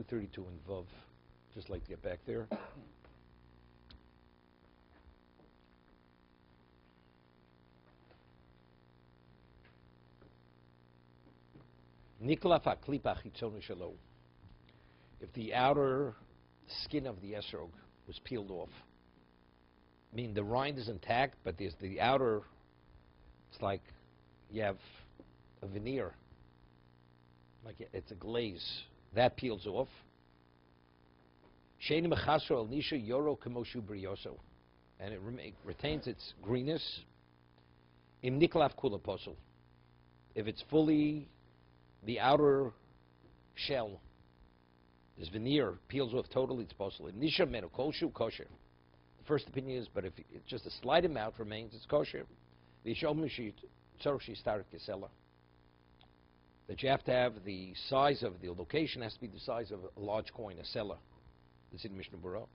232 in Vav, just like to get back there. Niklaf haklipa chitzonu shelo. If the outer skin of the esrog was peeled off, I mean the rind is intact, but there's the outer. It's like you have a veneer, like it's a glaze that peels off. Sheini mechasro al nisha yoro kamoshu brioso, and it retains its greenness. Im niklaf kula posel. If it's fully the outer shell, this veneer peels off totally, it's possible. Nisha meno koshu kosher. The first opinion is, but if it's just a slight amount remains, it's kosher. That you have to have the size of the location has to be the size of a large coin, a seller. This is in Mishna Berura.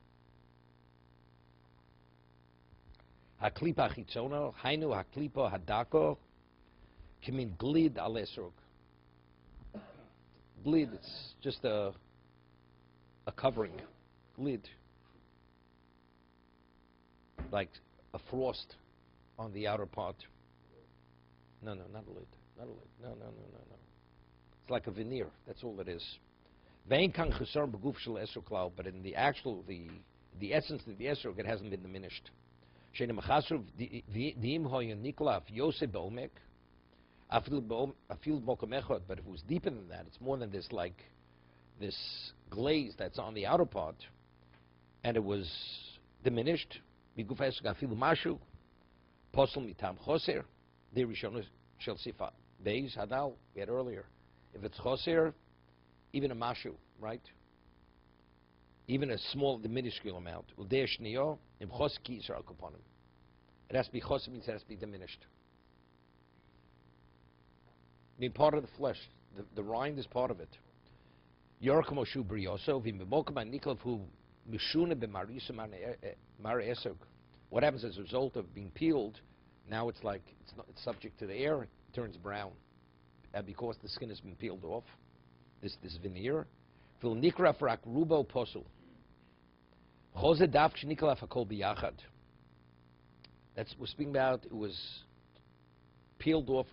Haklipa chitzona, hainu haklipa hadako, kimin glid al esrog. Glid, it's just a covering, lid, like a frost on the outer part. No, not a lid, not a lid. No. It's like a veneer. That's all it is. But in the actual, the essence of the esrog, it hasn't been diminished. But if it was deeper than that, it's more than this, like this glaze that's on the outer part, and it was diminished. We had earlier. If it's choser, even a mashu, right? Even a small, the minuscule amount. It has to be choser, means it has to be diminished. I mean, part of the flesh. The rind is part of it. What happens as a result of being peeled? Now it's like it's subject to the air. It turns brown, because the skin has been peeled off. This veneer. That's we're speaking about. It was peeled off.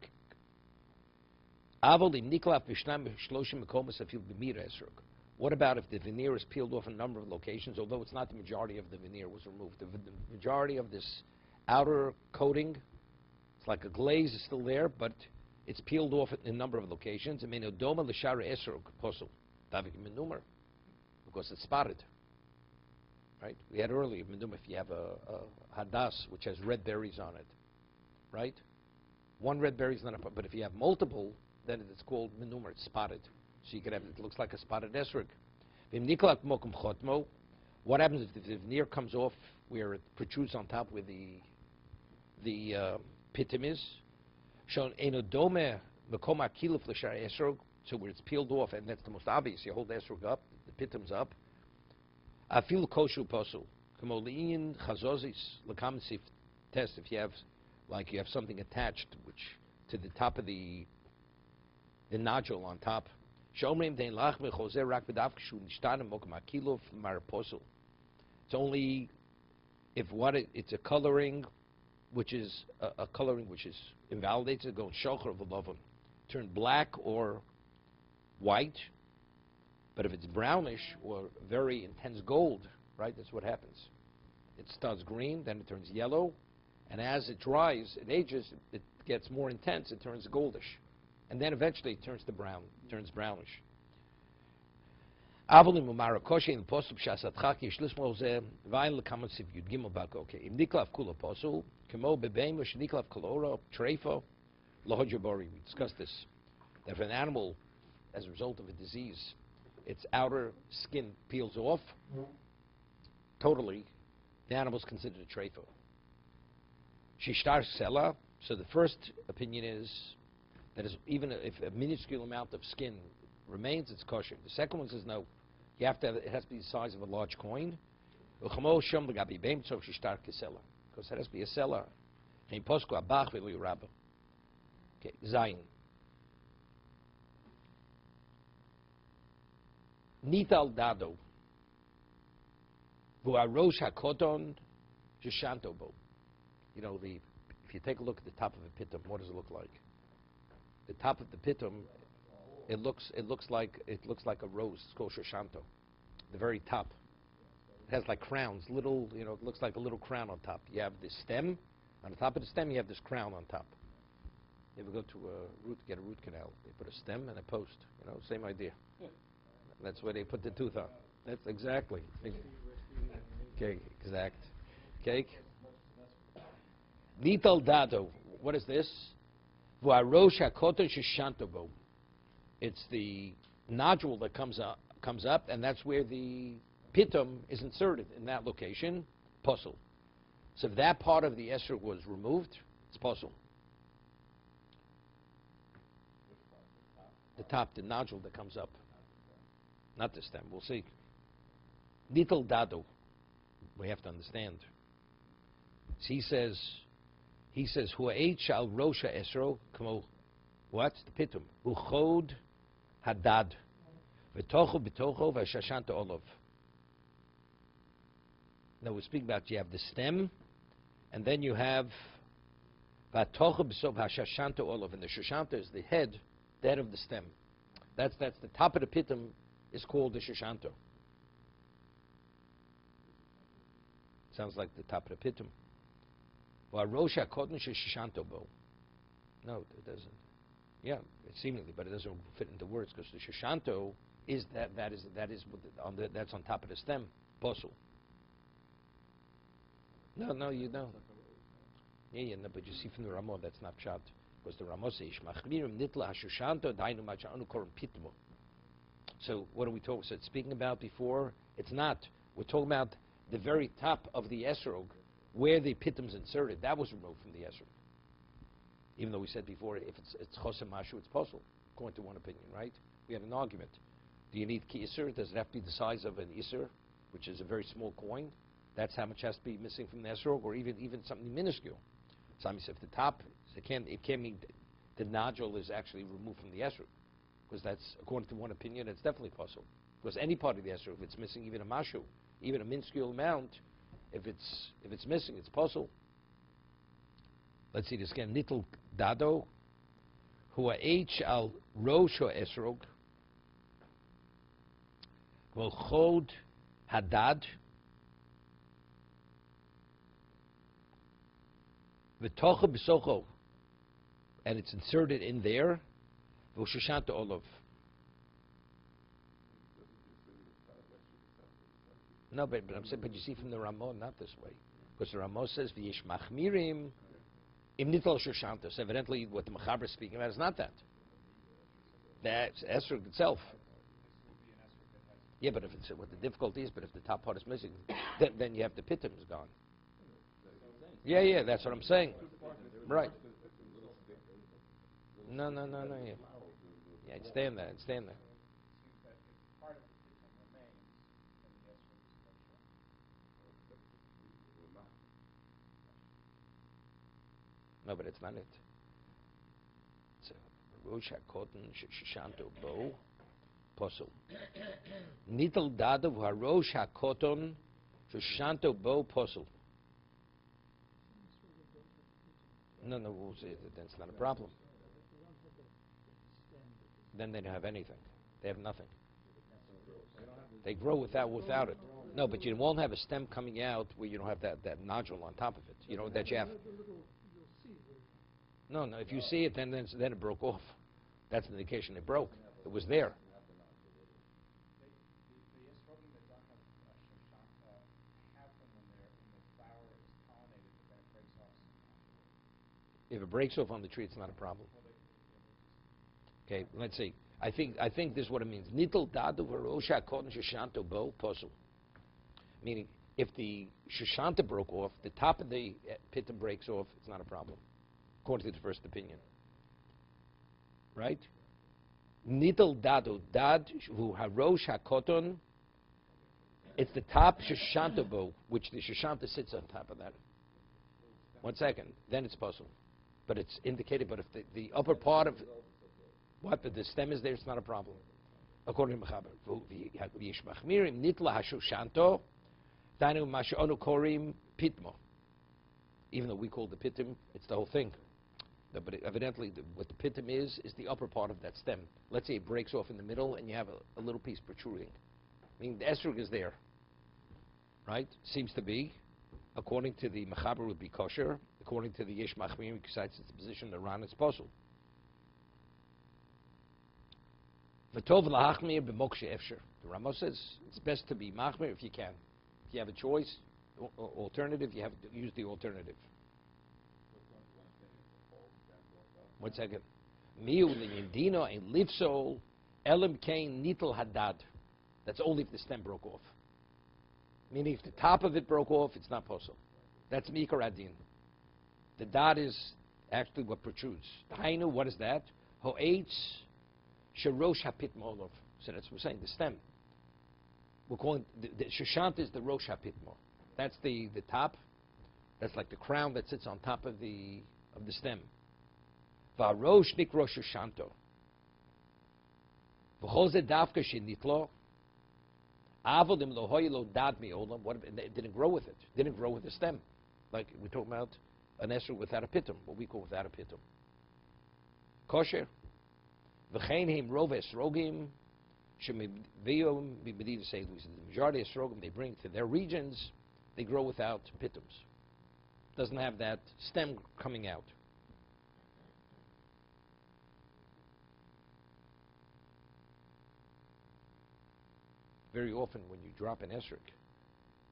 What about if the veneer is peeled off in a number of locations, although it's not the majority of the veneer was removed? The majority of this outer coating, it's like a glaze, is still there, but it's peeled off in a number of locations. Because it's spotted. Right? We had earlier, if you have a hadas, which has red berries on it, right? One red berry is not enough, but if you have multiple, then it's called menumar, it's spotted. So you could have, it looks like a spotted esrog. What happens if the veneer comes off where it protrudes on top where the pitim is? Shown enodome mekoma kiluf l'shar esrog, so where it's peeled off, and that's the most obvious. You hold the esrog up, the pitim's up. Afil koshu posul kamoliin chazozis l'kamsif test. If you have, like you have something attached, which to the top of the nodule on top. It's only if it's a coloring, which is a coloring which is invalidated, to go shocher of lulav, turn black or white. But if it's brownish or very intense gold, right, that's what happens. It starts green, then it turns yellow, and as it dries, it ages, it gets more intense, it turns goldish. And then eventually it turns to brown, turns brownish. Okay, we discussed this. That if an animal, as a result of a disease, its outer skin peels off totally, the animal is considered a treifo. Shishtar sela. So the first opinion is that even if a minuscule amount of skin remains, it's kosher. The second one says no. You have to have, it has to be the size of a large coin. Because it has to be a seller. Okay, Zayin. Nital dado. Vuarosh hakoton shishanto bo. You know, if you take a look at the top of a pitum, what does it look like? The top of the pitum, it looks like a rose. It's called shishanto. The very top. It has like crowns, little, you know, it looks like a little crown on top. You have the stem. On the top of the stem, you have this crown on top. You ever go to get a root canal? They put a stem and a post. You know, same idea. That's where they put the tooth on. That's exactly. Okay, exact. Okay. Nital dado. What is this? Vuarosh hakoton shishantobo. It's the nodule that comes up, and that's where the pitum is inserted in that location. Puzzle. So if that part of the esrog was removed, it's puzzle. The top, the nodule that comes up. Not the stem. We'll see. Nital dado. We have to understand. So he says, Hua'et shal rosha esro, kamo, what? The pitum. Uchod hadad. V'tocho b'tocho v'shashanto olov. Now we speak about, you have the stem, and then you have v'tocho b'sov v'shashanto olov. And the shashanto is the head of the stem. That's the top of the pitum is called the shashanto. Sounds like the top of the pitum. Well, rosha koton shashanto bo. No, it doesn't. Yeah, seemingly, but it doesn't fit into words because the shashanto is that's on top of the stem. Posel. No, you know. Yeah, no, but you see from the Ramah that's not pshat. Because the Ramah says, "Machmirim nitla hashushanto dainu machanu korim pitmo." So what are we talking? So speaking about before, it's not. We're talking about the very top of the esrog, where the pitum's inserted. That was removed from the esrog. Even though we said before, if it's chosem mashu, it's possible, according to one opinion, right? We had an argument. Do you need ki iser? Does it have to be the size of an iser, which is a very small coin? That's how much has to be missing from the esrog, or even something minuscule. Some say if the top, it can't mean the nodule is actually removed from the esrog, because that's, according to one opinion, it's definitely possible. Because any part of the esrog, if it's missing even a mashu, even a minuscule amount, if it's missing, it's possible. Let's see this again. Nital dado, hua'et al rosho esrog, v'chod hadad, v'tocha b'socho, and it's inserted in there, v'shashanto olov. No, but I'm saying, but you see from the Ramah, not this way, because the Ramah says v'yesh machmirim im nital shashanto. So evidently, what the Mechaber is speaking about is not that. That's esrog itself. Yeah, but if it's what the difficulty is, but if the top part is missing, then you have the pitum is gone. Yeah, that's what I'm saying. Right. No. Yeah, it's staying there. No, but it's not it. So, Rosh HaKoton Shishanto Bo Posel. Nital Dadav HaRosh HaKoton Shishanto Bo Posel. No, that's not a problem. Then they don't have anything. They have nothing. They grow without it. No, but you won't have a stem coming out where you don't have that nodule on top of it. You know, that you have. No, if you see it, then it broke off. That's an indication it broke. It was there. If it breaks off on the tree, it's not a problem. Okay, let's see. I think this is what it means. Nital dadu v'rosha koton shashanto bo posel. Meaning, if the shashanta broke off, the top of the pitum breaks off, it's not a problem, according to the first opinion. Right? Nital dadu dad hu harosh hakoton. It's the top shashanta bo, which the shashanta sits on top of that. 1 second, then it's possible. But it's indicated, but if the upper part of what, the stem is there, it's not a problem. according to Mechaber. V'yesh machmirim nitla hashoshanto, danu masha'onu korim pitmo. Even though we call the pitim, it's the whole thing. But evidently, what the pitim is the upper part of that stem. Let's say it breaks off in the middle, and you have a little piece protruding. I mean, the esrog is there, right? Seems to be. According to the Mechaber, would be kosher. According to the Yesh Machmirim, besides its position, the Ran, it's possible. V'tov lahachmir b'mokshe efsher. The Rama says it's best to be machmir if you can. If you have a choice, alternative, you have to use the alternative. 1 second. Miu l'yindino ein lifsol elim kain nitel hadad. That's only if the stem broke off. Meaning if the top of it broke off, it's not possible. That's mikar adin. The dad is actually what protrudes. Hainu, what is that? Ho'etz sherosh hapit molov. So that's what we're saying, the stem. We're calling, the shoshant is the rosh hapitmo. That's the top. That's like the crown that sits on top of the stem. Va'rosh nikro shoshanto. V'choze davka shenitlo. Avodim lo hoy lo dad mi olam. It didn't grow with it. Didn't grow with the stem. Like we're talking about an esrog without a pitum, what we call without a pitum. Kosher. V'chein heim rov esrogim shemiviyom b'medina seidus. The majority of esrogim they bring to their regions, they grow without pitums. Doesn't have that stem coming out. Very often when you drop an esrog,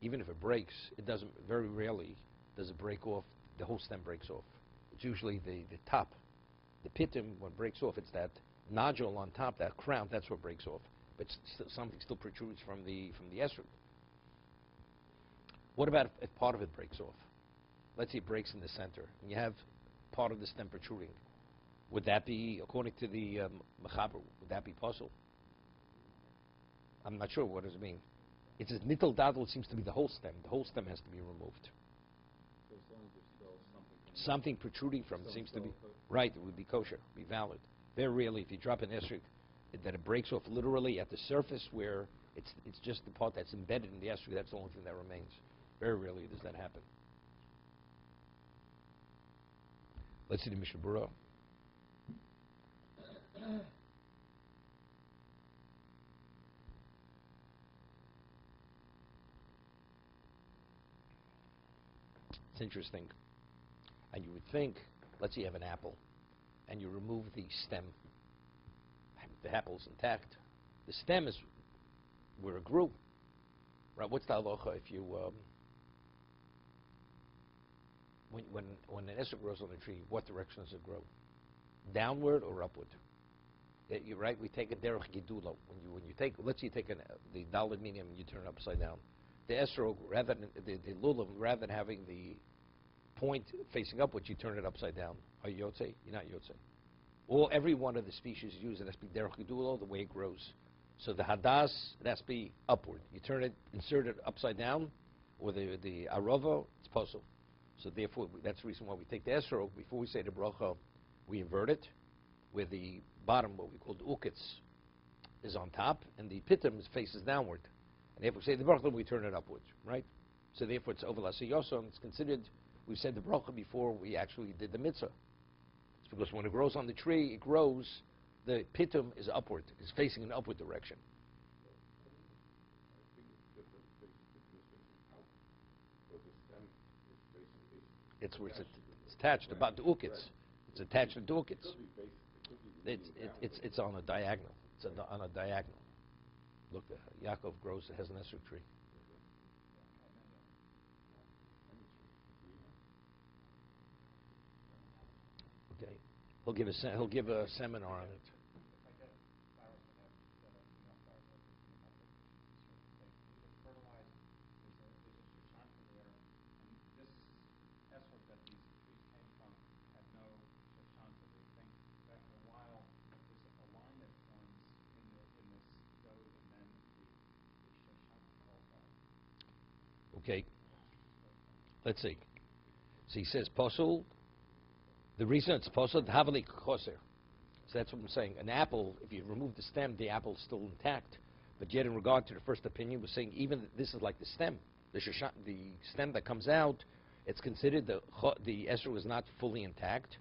even if it breaks, it doesn't, very rarely does it break off, the whole stem breaks off. It's usually the top. The pitum, when it breaks off, it's that nodule on top, that crown, that's what breaks off. But something still protrudes from the esrog. What about if part of it breaks off? Let's say it breaks in the center, and you have part of the stem protruding. Would that be, according to the Mechaber, would that be possible? I'm not sure. What does it mean? It says nitel dadl seems to be the whole stem. The whole stem has to be removed. So as long as there's still something protruding from it seems to be right. It would be kosher, be valid. Very rarely, if you drop an esrog, that it breaks off literally at the surface where it's just the part that's embedded in the esrog. That's the only thing that remains. Very rarely does that happen. Let's see the Mishna Berura. It's interesting. And you would think, let's say you have an apple, and you remove the stem. The apple's intact. The stem is where it grew. Right? What's the halacha if you when an esrog grows on a tree, what direction does it grow? Downward or upward? You're right. We take a derech gidula. When you take, let's say you take the daled medium and you turn it upside down. The esrog, rather than the lulav, rather than having the point facing upwards, you turn it upside down. Are you yotzei? You're not yotzei. Every one of the species used, it has to be derech gidula, the way it grows. So the hadas, it has to be upward. You turn it, insert it upside down, or the arava, it's possible. So therefore, that's the reason why we take the esrog. Before we say the bracha, we invert it, where the bottom, what we call the ukitz, is on top, and the pitum faces downward. And therefore, we say the bracha, we turn it upwards, right? So therefore, it's over l'asiyosam. It's considered, we said the bracha before we actually did the mitzvah. It's because when it grows on the tree, it grows, the pitum is upward, is facing an upward direction. It's where it's attached, about the ukitz. It's attached to the ukitz. It's on a diagonal. It's on a diagonal. Look, Yaakov grows, it has an esrog tree. Okay, he'll give a seminar on it. Okay, let's see. So he says, Posel, the reason it's Posel, Havali Koser. So that's what I'm saying. An apple, if you remove the stem, the apple is still intact. But yet, in regard to the first opinion, we're saying even this is like the stem. The stem that comes out, it's considered the esrog is not fully intact.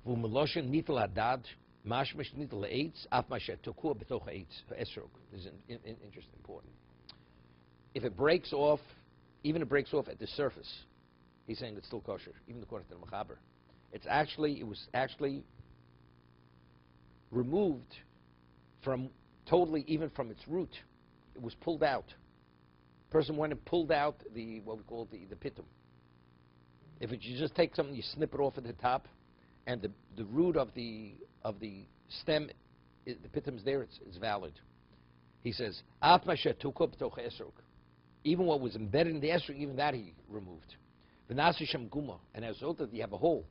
V'umeloshen nitel hadad mashmash nitel eitz af mashet tokua b'toch eitz esrog. This is interesting, important. If it breaks off, even if it breaks off at the surface, he's saying it's still kosher, even according to the Mechaber. It was actually removed from even from its root. It was pulled out. Person went and pulled out what we call the pitum. If you just take something, you snip it off at the top, and the root of the stem, the pitum's there, it's valid. He says, even what was embedded in the esrog, even that he removed. And as a result of it, you have a hole.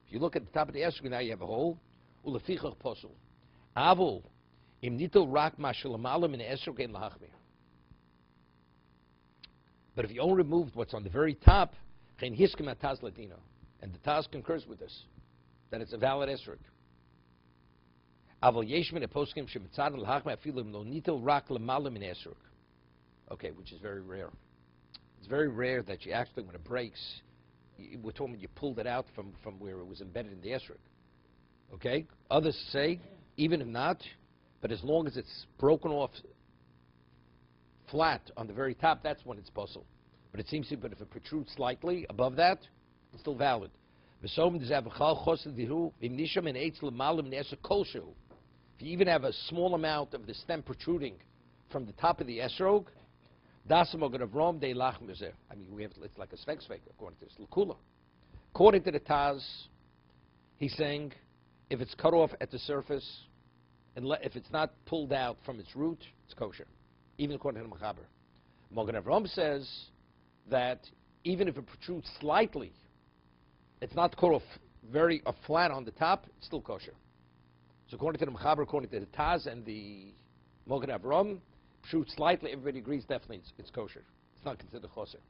If you look at the top of the esrog, now you have a hole. Ulefichach posul. Avol im nitel rak mashalamalam in esrog ein lahachmir. But if you only removed what's on the very top, chen hiskim ataz ladino, and the Taz concurs with this, that it's a valid esrog. Avol yeshmin eposkim shemitzad lahachmir afilim lo nitel rak lamalam in esrog. Okay, which is very rare. It's very rare that you actually, when it breaks, we're talking you pulled it out from where it was embedded in the esrog. Okay? Others say, even if not, but as long as it's broken off flat on the very top, that's when it's possible. But it seems to be, but if it protrudes slightly above that, it's still valid. If you even have a small amount of the stem protruding from the top of the esrog, I mean, it's like a svek, according to this Lakula. According to the Taz, he's saying, if it's cut off at the surface, and if it's not pulled out from its root, it's kosher, even according to the Mechaber. Mogen Avram says that even if it protrudes slightly, it's not cut off very flat on the top, it's still kosher. So according to the Mechaber, according to the Taz and the Mogen Avram, protrudes slightly, everybody agrees definitely it's kosher. It's not considered choser.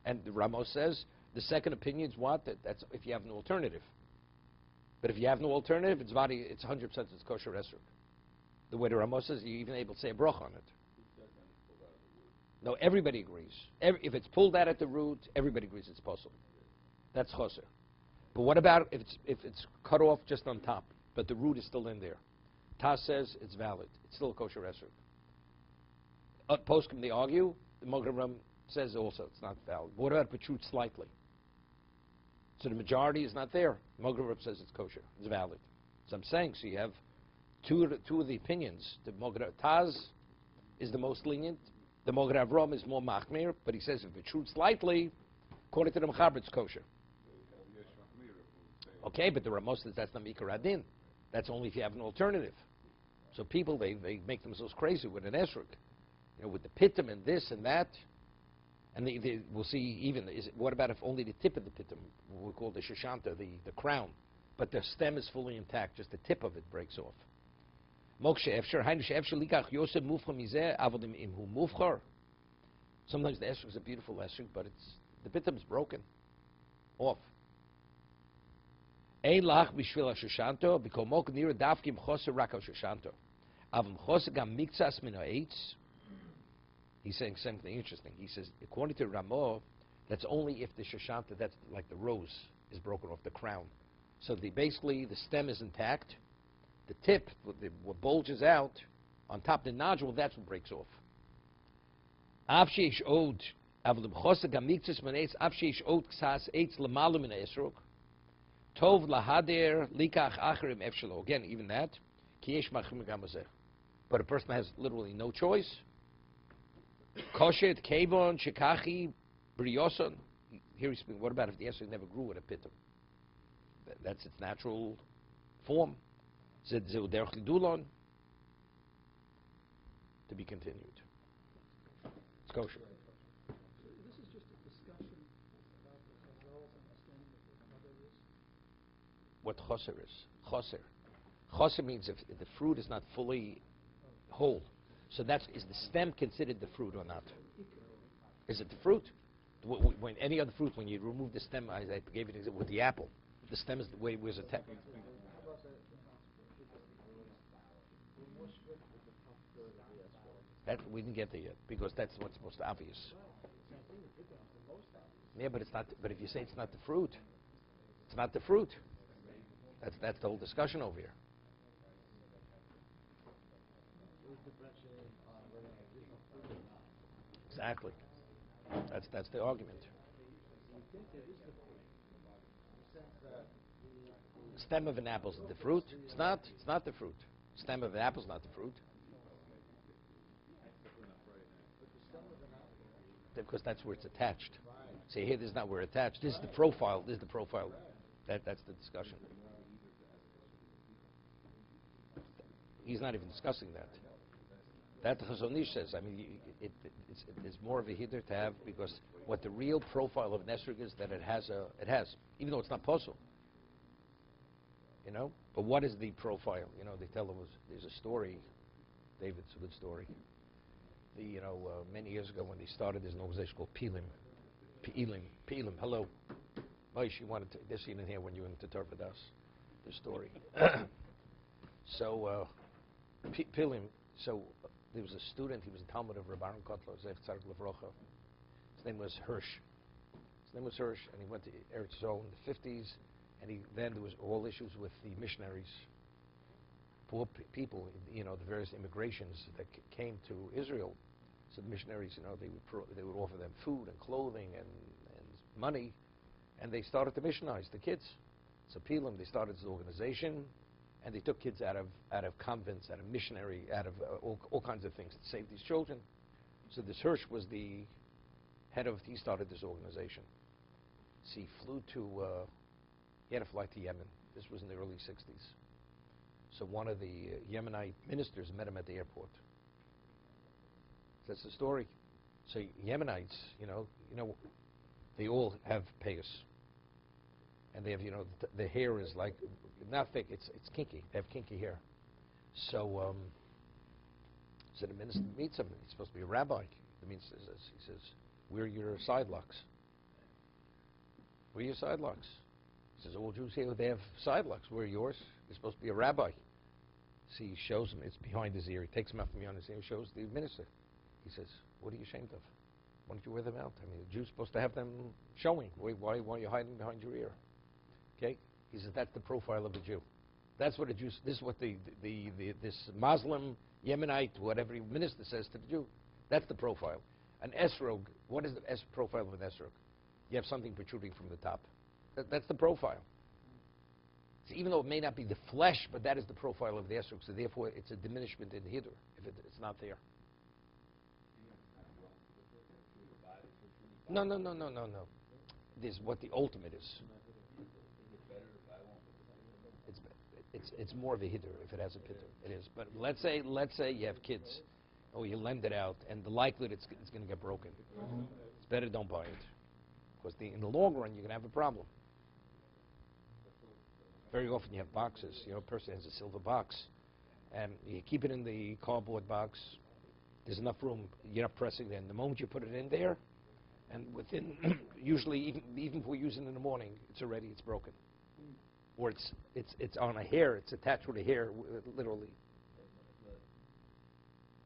And the Ramos says the second opinion is what? That's if you have no alternative. But if you have no alternative, it's 100% it's kosher esrog. The way the Ramos says, you're even able to say a bracha on it. No, everybody agrees. If it's pulled out at the root, everybody agrees it's possible. That's choser. But what about if it's cut off just on top, but the root is still in there? Taz says it's valid. It's still a kosher esrog. Poskim, they argue. The Mogen says also it's not valid. What about it protrudes slightly? So the majority is not there. Mogen says it's kosher. It's valid. So I'm saying, so you have two of the opinions. The Taz is the most lenient. The Mogen Avram is more machmir, but he says if it protrudes slightly, according to the Mechaber, it's kosher. Okay, but the Ramos says that's not Mikar Adin. That's only if you have an alternative. So people, they make themselves crazy with an esrog. With the pitum and this and that. And we'll see even, what about if only the tip of the pitum, what we call the shashanta, the crown, but the stem is fully intact, just the tip of it breaks off. Sometimes the esrog is a beautiful esrog, but the pitum is broken off. He's saying something interesting. He says, according to Ramah, that's only if the shashanta, that's like the rose, is broken off the crown. So basically the stem is intact. The tip, what bulges out on top of the nodule, that's what breaks off. Again, even that. But a person has literally no choice. Koshet, Kevon, Shikachi, Brioson. Here he's speaking, what about if the esrog never grew with a pitum? That's its natural form. Zed Zeu Derech Lidulon. To be continued. It's kosher. So this is just a discussion about the Chazal's understanding of what choser is? What choser is. Choser. Choser means if the fruit is not fully whole. So is the stem considered the fruit or not? Is it the fruit? When any other fruit, when you remove the stem, I gave it an example with the apple. The stem is the way it was attacked. That we didn't get there yet because that's what's most obvious. Same thing with pickles, the most obvious. Yeah, but it's not. But if you say it's not the fruit, it's not the fruit. That's the whole discussion over here. Who's differentiating on whether or not it is a fruit or not? Exactly. That's the argument. You think it is the fruit, in the sense that the Stem of an apple is the fruit. It's not. It's not the fruit. Stem of an apple is not the fruit but the stem of an apple, because that's where it's attached. right? See here, this is not where it's attached. This is the profile. This is the profile. That's the discussion. He's not even discussing that. That the Chazon Ish says. I mean, it's more of a hider to have because what the real profile of an esrog is that it has, even though it's not possible. You know, but what is the profile? You know, they tell us there's a story. David, it's a good story. Many years ago when they started, there's an organization called Pilim. Hello, Maish, you wanted to, this you didn't hear when you went to Tarvadas, the story. So, Pilim. So there was a student. He was a Talmud of Rabbi Aaron Kotler, Zev Tzarek Levrocha. His name was Hirsch. And he went to Eretz Yisrael in the 50s. And then there was all issues with the missionaries, poor people, the various immigrations that came to Israel. So the missionaries, they would offer them food and clothing and money, and they started to missionize the kids. So Pilim, they started this organization, and they took kids out of convents, out of missionary, out of all kinds of things to save these children. So this Hirsch was the head of. He started this organization. So he flew to. He had a flight to Yemen. This was in the early 60s. So one of the Yemenite ministers met him at the airport. That's the story. So Yemenites, they all have payas. And they have, the hair is like, not thick, it's kinky. They have kinky hair. So the minister meets him. He's supposed to be a rabbi. The minister says, he says, where are your side locks? Where are your side locks? He says, all Jews here, they have side locks. Where are yours? You're supposed to be a rabbi. See, he shows him, it's behind his ear. He takes them out from behind his ear, shows the minister. He says, what are you ashamed of? Why don't you wear them out? I mean, the Jew's supposed to have them showing. Why are you hiding behind your ear? Okay? He says, that's the profile of the Jew. That's what a Jew, this is what this Muslim, Yemenite, whatever minister says to the Jew. That's the profile. An esrog, what is the profile of an esrog? You have something protruding from the top. That's the profile. So even though it may not be the flesh, but that is the profile of the esrog. So therefore, it's a diminishment in hidur if it's not there. No. This is what the ultimate is. It's more of a hidur if it has a pitter. It is. But let's say you have kids, or you lend it out, and the likelihood it's going to get broken. It's better don't buy it, because in the long run you're going to have a problem. Very often you have boxes. A person has a silver box, and you keep it in the cardboard box. There's enough room. You're not pressing it in. The moment you put it in there, and within, usually even if we use it in the morning, it's broken. Or it's on a hair, it's attached with a hair, literally.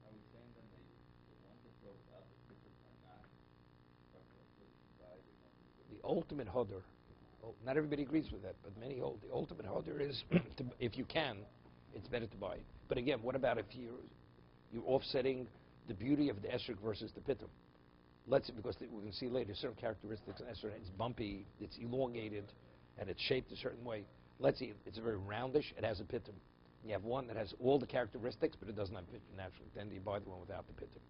Are we saying then the ones that grow without the pickles are not The ultimate hodder, not everybody agrees with that, but many hold. The ultimate hodder is, if you can, it's better to buy it. But again, what about if you're offsetting the beauty of the esrog versus the pitum? Let's see, because we're going to see later certain characteristics. Esrog, it's bumpy, it's elongated, and it's shaped a certain way. Let's see, it's very roundish. It has a pitum. You have one that has all the characteristics, but it doesn't have pitum naturally. Then you buy the one without the pitum,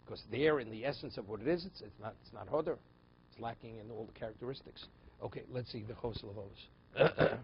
because there, in the essence of what it is, it's not hodder. It's lacking in all the characteristics. Okay, let's see the chos lavos.